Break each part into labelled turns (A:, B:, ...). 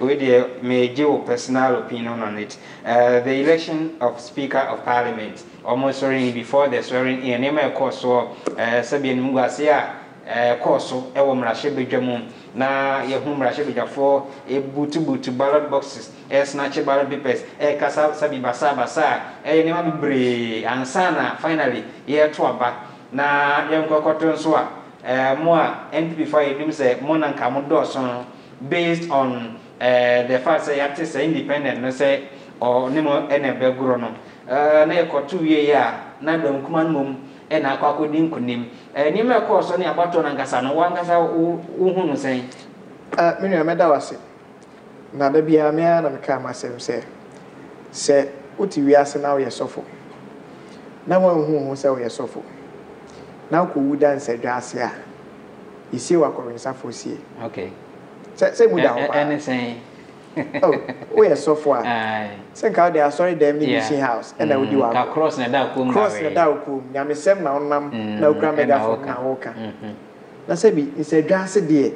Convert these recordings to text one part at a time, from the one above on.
A: with the major personal opinion on it. The election of Speaker of Parliament, almost swearing before the swearing in, name course so Sabian Mugasia course ewo mrashe bedwam na ye hu mrashe bedwafo e butu ballot boxes snatch ballot papers kasa sabi basa nema bibre ansana finally ye to aba na ye nkokoto nso a mo a NPP for nim say mo na nka mo do so based on the fact say yate say independent no say or nimo enebe guro no na ye koto wie ya na dom kuma mom na akwako din kunim ni me ko so ni abato na ngasa no wangasa wo no sen
B: me nua meda wase na da bia me na me ka masem se uti wiase na wo yesofo na wo hu se wo yesofo na ko wuda nsadwase a isi wa ko nsafo sie
A: okay
B: se mu da ho
A: anything
B: oh we yesofo a se ka dey sorry dem ni mission house na wo di wa
A: ka cross na da ko
B: nyame sem na onam na okra mega fo na wo ka na se bi nsadwase de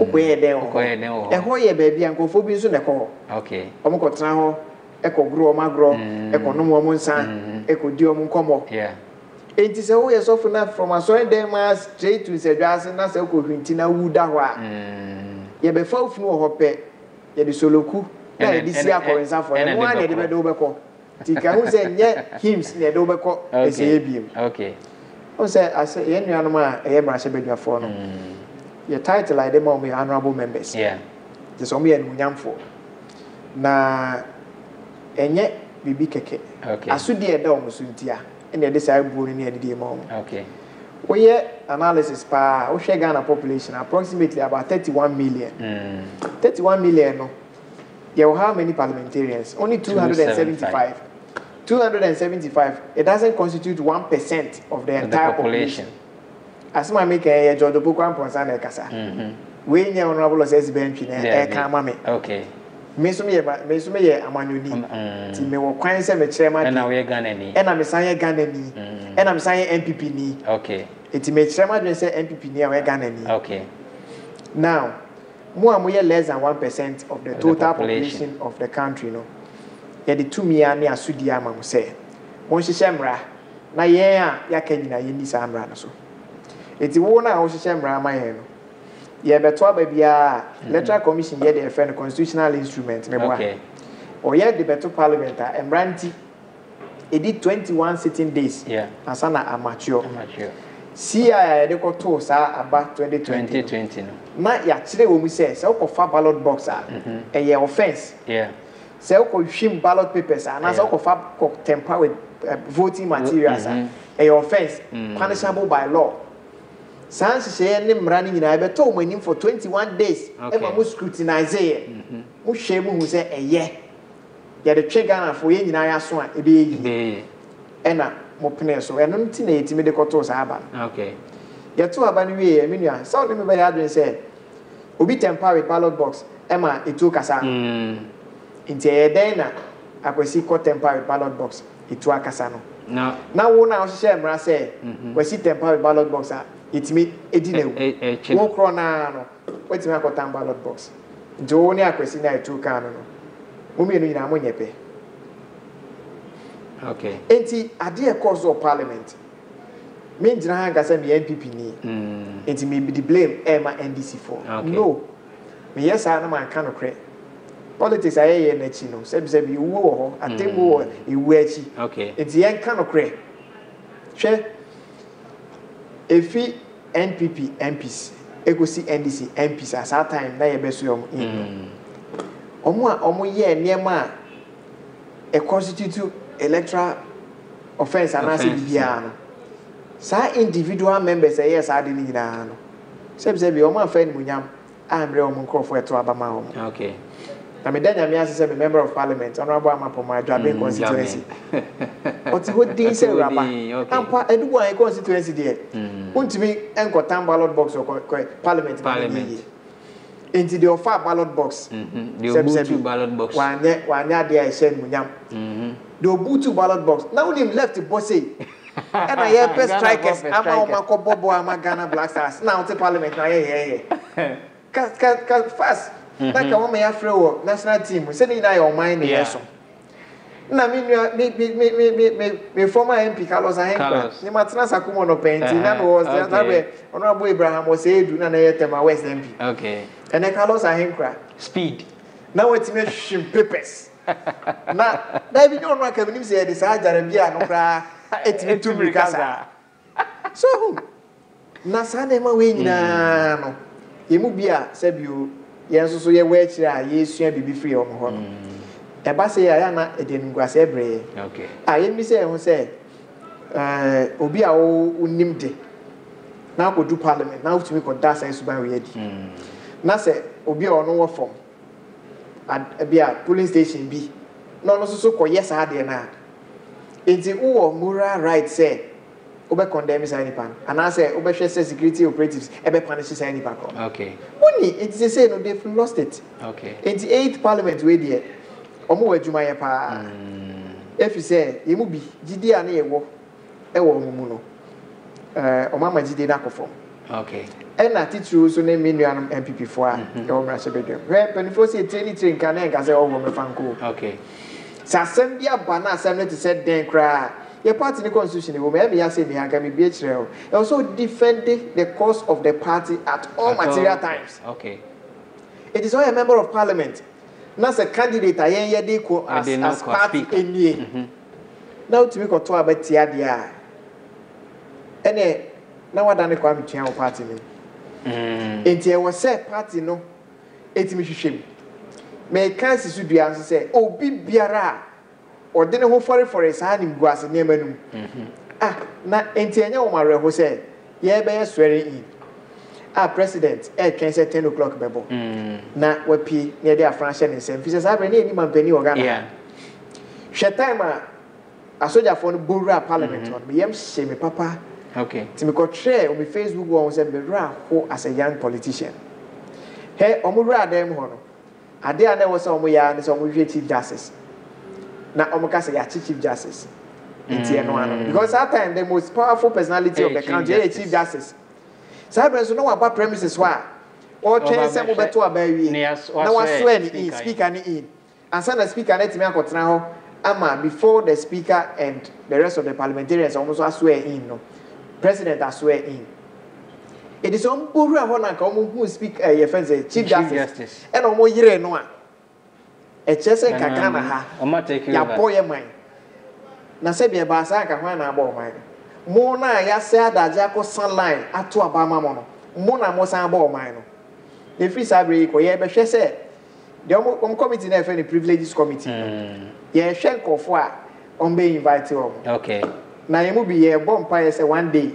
B: okoye den ho ho ye ba bia nkofo bi nso na ko
A: okay
B: omo ko tena ho ekogro omagro ekonom omo nsa ekodi omo nkomo
A: yeah
B: enti se wo ye sofo na from asoe dem straight to nsadwase na se ko hwinti na wuda ho a ye be fa ofunu ho pe ye de soloku na ye de si akorensa fo no na ye de be do be ko ti ka hu se nye hymns na ye do be ko ese ye biem
A: okay
B: o se ase ye nuanom a ye mra se bedwafo no your title like them all honorable members.
A: Yeah.
B: Just only and munyamfo. Na enye bibi keke.
A: Okay.
B: Asudi eda omusuntia. Ene de say bu ni ede de mom.
A: Okay.
B: We analysis pa we share Ghana population approximately about 31 million. 31 million no. You how many parliamentarians? Only 275. 275. It doesn't constitute 1% of the entire population. As my make a George Bukwan Ponsa na kasa. We nya honorable says bench na e ka ma me.
A: Okay.
B: Me so me ye amanyoni. Ti me wo kwan se me kire ma.
A: Na we Ghana ni.
B: Na me san ye Ghana ni. Na me san ye MPP ni.
A: Okay.
B: Ti me kire ma dwen se MPP ni a we Ghana ni.
A: Okay.
B: Now, mo amoye less than 1% of the total population of the country no. Ye the 2 million ni asudi ama mo se. Mo hihye mra na ye a ya ka nyina ye ni sa mra no so. Eti wo na wo hihye mra ma ye no ye beto aba bia electoral commission ye the FN constitutional instrument me boa
A: okay
B: o ye the beto parliament a emranti e di 21 sitting days
A: yeah
B: asana amateur CI ye de ko to sa aba 2020
A: no
B: na ya kire wo mu se ko fa ballot box a e ye offense
A: yeah
B: se ko hwim ballot papers a na se ko fa ko temper with voting materials a e offense punishable by law. Sans say ni mrani nyina be to manim for 21 days e ma mo scrutinize ye mo hwe mu hu say eye ye de twe Ghana for ye nyina ya so a e be yi e na mo pene so eno nti na yetimi de koto sa aba
A: okay
B: ye to aba ni wie me nua so ni me be ya dwen say obi temper with ballot box e ma etu kasa nti e den na akwesi ko temper with ballot box etu akasa no na wo na o hye mra say kwesi temper with ballot box a itimi edinewu wo kro na no wetimi akota ballot box jo ni akwesi na etu kan no mo mienu nyina mo nyepe
A: okay
B: enti ade e cause of parliament me njira hanga say me NPP ni enti me be the blame e ma NDC for no me yes na man kan no kre politics ayeye na chi no sebi wo ho atemu wo ewu achi
A: okay
B: enti yen kan no kre hwe efi NPP MPs egosi NDC MPs at that time na ye beso yom omo ye niema a constitute electoral offense anase bibia no sa individual members yes ade ni nyina no sebi omo afa ni munyam amre omo nkrofo eto abama omo
A: okay
B: na me danya me ase be member of parliament honorable Amapomo Adwabe constituency oti ho din se raba ampa edubu an constituency there untimi enkotan ballot box or parliament into the offer ballot box
A: the obutu ballot box
B: wanya there I said munyam the obutu ballot box now him left the boss say and I hear strikers ama makobobo ama Ghana Black Stars now to parliament na yeah fast na ka wo me afre wo national team se ni na your mind na so na me former MP Carlos Ahenkwa ni matena sakumo no painti na no was that way honorable Abraham was edu na ye tema West MP
A: okay
B: and Carlos Ahenkwa
A: speed
B: na wetime shim papers na David no aka binim say de sa ajare bia no kra etime to mirikasa so na sa na ma we nyina no yemu bia se bio yenso so ye we akira yesua bibi free o ho no eba se ya na edenguase ebre
A: okay
B: yemi se ho se obi a wo nimde na ko du parliament na utumi ko da sense ban we adi na se obi a ono wo form bia polling station bi na ono so ko yes ha de na enti wo moral right say obe condemn say ni pan and say obe hwe say security operatives ebe punish say ni pan
A: okay
B: oni it is say no they've lost it
A: okay
B: enti 8th parliament we there omo wadwuma ye pa efi say yemu bi gidi a na yewo ewo omumu no omama gidi na kofom
A: okay
B: na titru so na menuanum MPP fo a e wo mra se bedem we penifo say train kan na nka say wo me fanko
A: okay
B: sasem bia ba na asem ne te say den kra your party the constitution wo me ya say me aka me bi e kire o also defending the cause of the party at all material times
A: okay
B: it is all a member of parliament na se candidate ayen ye dey ko as party enie na utimi ko to abatia de a ene na wada ne kwa mtua o party ni enti e wo se party no etimi hwehwem me kan sisu dua nso se obi biara o de ne ho for sa ni guase ne manum na enti enye wo mare ho se ye be swearing in president can say 10 o'clock bebo na wapi near the French and St. Fishes have any man penny or Ghana. She time a soldier for the Bura Parliament on me, shame papa.
A: Okay.
B: Timiko chair on my Facebook wall said, who as a young politician. Hey, Omura dem hono. I dare never saw me and some Chief Justice. Now, Omaka Chief Justice. Because that time, the most powerful personality of the country is Chief Justice. Sabres no about premises wa or train some beto abawi na wa swear in speaker ni in and send the speaker let me akotena ho ama before the speaker and the rest of the parliamentarians almost swear in no president swear in it is on boru ho na ka who speak your friend say chief justice and omo yire no a e chese kaka na ha
A: o ma take you
B: ya boye man na se bia ba sa ka hwan na abo man mo na ya se adaje akosan line ato abama mo no mo na mo san ba o man no e free sabre ko ye be hwe se de om committee na fe ni privileges committee ye hwe nkofo a on be invite o
A: okay
B: na ye mu bi ye bo mpa ye se one day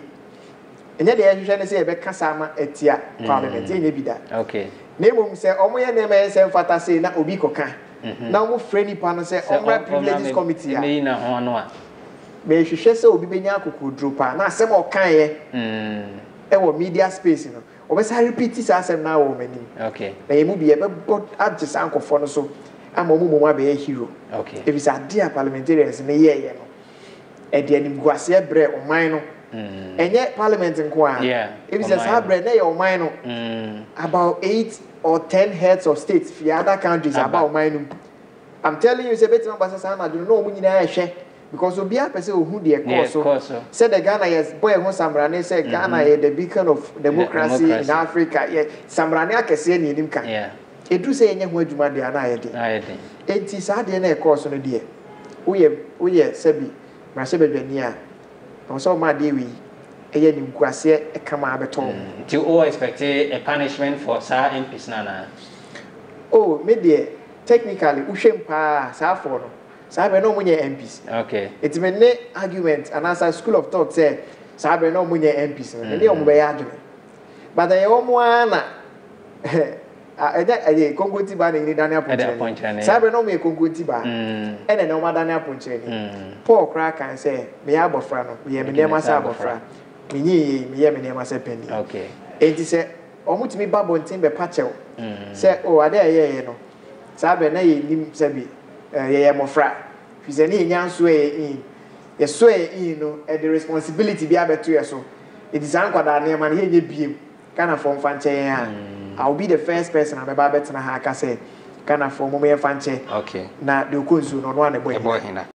B: enye de ye hwe ne se ye be kasa ma etia parliament enye bi da
A: okay
B: na emom se omo ye na me se mfata se na obi koka na omo free ni pa no se omra privileges committee a
A: me na ho no a
B: be hwehwe se obi benya akokudro pa na asem o kan ye e wo media space no obesa repeat sa asem na wo mani
A: okay
B: na yemu bi e be bot adjust ankofo no so ama mu mu be hero
A: okay
B: e bi sa dia parliamentarians ne ye no e de anim guase bre o man no enye parliament nko a e bi sa bre na ye o man no about 8 or 10 heads of states for other countries about man no I'm telling you say betima basa sa na do no mu nyina ya hwe because obia pese ohu de course said the Ghana yes boy ho samrane say Ghana is the beacon of democracy in Africa yeah samrane akese ni nim kan edu say enye ho adwuma de ana ye de enti sa de na course no de uye sabi ma se bedwani a no so ma de wi eye nim kwase e kama abeton
A: do you expect a punishment for sir MPs nana
B: oh me de technically uhwem pa sa for no sabe no munye MPs
A: okay
B: it mean ne argument and as a school of thought say sabe no munye MPs no dey omo be argument but dey omo ana eje kongoti ba ni Daniel Ponchene sabe no me kongoti ba ene no ma Daniel Ponchene Paul kra kan say me ya abofra no me me nema sa abofra me ye me nema sa penny
A: okay
B: enti say omo timi ba bontin be pachew say oh ade ye no sabe na ye nim sabi ye mofra fize ni nyanso in ye so in no and the responsibility be abeto ye so it is ankwada na man ye biem kana from fanche ya I'll be the first person I'm about to have say Ghana for Mummy Fanche.
A: Okay.
B: Na the Kunzu no one boy.